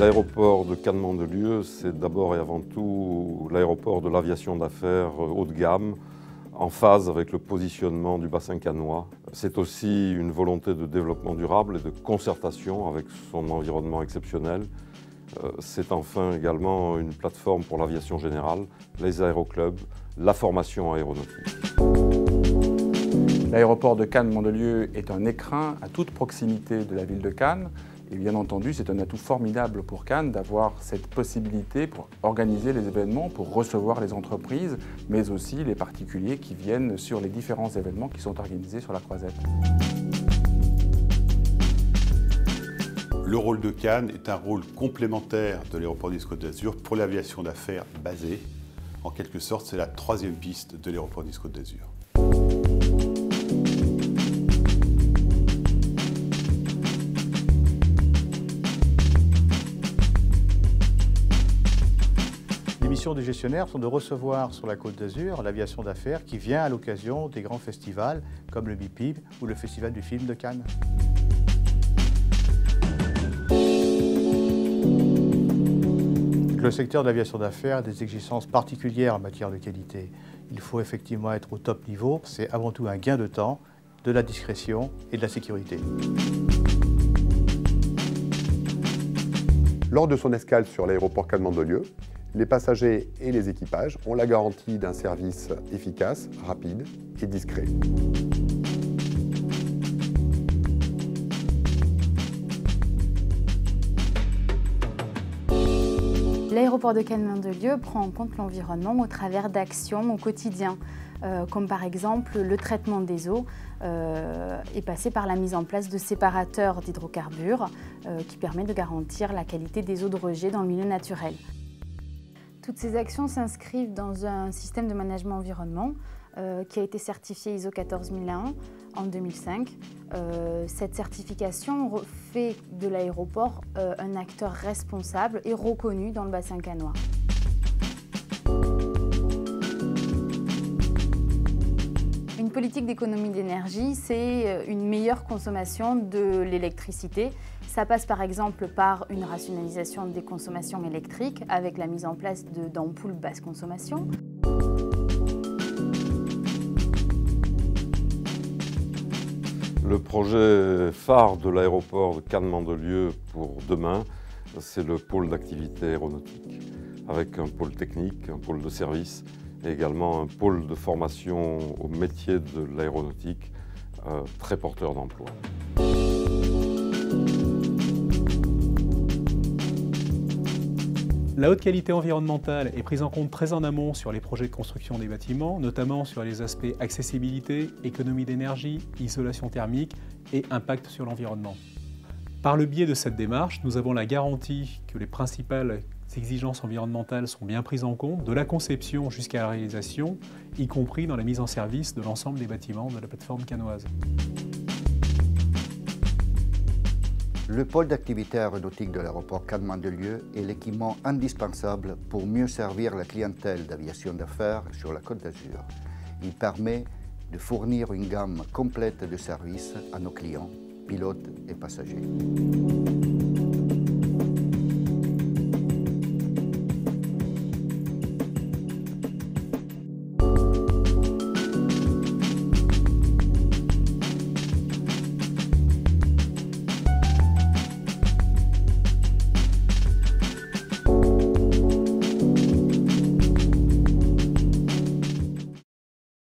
L'aéroport de Cannes-Mandelieu, c'est d'abord et avant tout l'aéroport de l'aviation d'affaires haut de gamme, en phase avec le positionnement du bassin cannois. C'est aussi une volonté de développement durable et de concertation avec son environnement exceptionnel. C'est enfin également une plateforme pour l'aviation générale, les aéroclubs, la formation aéronautique. L'aéroport de Cannes-Mandelieu est un écrin à toute proximité de la ville de Cannes. Et bien entendu, c'est un atout formidable pour Cannes d'avoir cette possibilité pour organiser les événements, pour recevoir les entreprises, mais aussi les particuliers qui viennent sur les différents événements qui sont organisés sur la Croisette. Le rôle de Cannes est un rôle complémentaire de l'aéroport Nice-Côte d'Azur pour l'aviation d'affaires basée. En quelque sorte, c'est la troisième piste de l'aéroport Nice-Côte d'Azur. Les missions du gestionnaire sont de recevoir sur la Côte d'Azur l'aviation d'affaires qui vient à l'occasion des grands festivals comme le BIPIB ou le Festival du film de Cannes. Le secteur de l'aviation d'affaires a des exigences particulières en matière de qualité. Il faut effectivement être au top niveau. C'est avant tout un gain de temps, de la discrétion et de la sécurité. Lors de son escale sur l'aéroport Cannes-Mandelieu, les passagers et les équipages ont la garantie d'un service efficace, rapide et discret. L'aéroport de Cannes-Mandelieu prend en compte l'environnement au travers d'actions au quotidien, comme par exemple le traitement des eaux est passé par la mise en place de séparateurs d'hydrocarbures qui permet de garantir la qualité des eaux de rejet dans le milieu naturel. Toutes ces actions s'inscrivent dans un système de management environnement qui a été certifié ISO 14001 en 2005. Cette certification fait de l'aéroport un acteur responsable et reconnu dans le bassin cannois. Une politique d'économie d'énergie, c'est une meilleure consommation de l'électricité. Ça passe par exemple par une rationalisation des consommations électriques avec la mise en place d'ampoules basse consommation. Le projet phare de l'aéroport de Cannes-Mandelieu pour demain, c'est le pôle d'activité aéronautique, avec un pôle technique, un pôle de service et également un pôle de formation au métier de l'aéronautique, très porteur d'emploi. La haute qualité environnementale est prise en compte très en amont sur les projets de construction des bâtiments, notamment sur les aspects accessibilité, économie d'énergie, isolation thermique et impact sur l'environnement. Par le biais de cette démarche, nous avons la garantie que les principales exigences environnementales sont bien prises en compte, de la conception jusqu'à la réalisation, y compris dans la mise en service de l'ensemble des bâtiments de la plateforme cannoise. Le pôle d'activité aéronautique de l'aéroport Cannes-Mandelieu est l'équipement indispensable pour mieux servir la clientèle d'aviation d'affaires sur la Côte d'Azur. Il permet de fournir une gamme complète de services à nos clients, pilotes et passagers.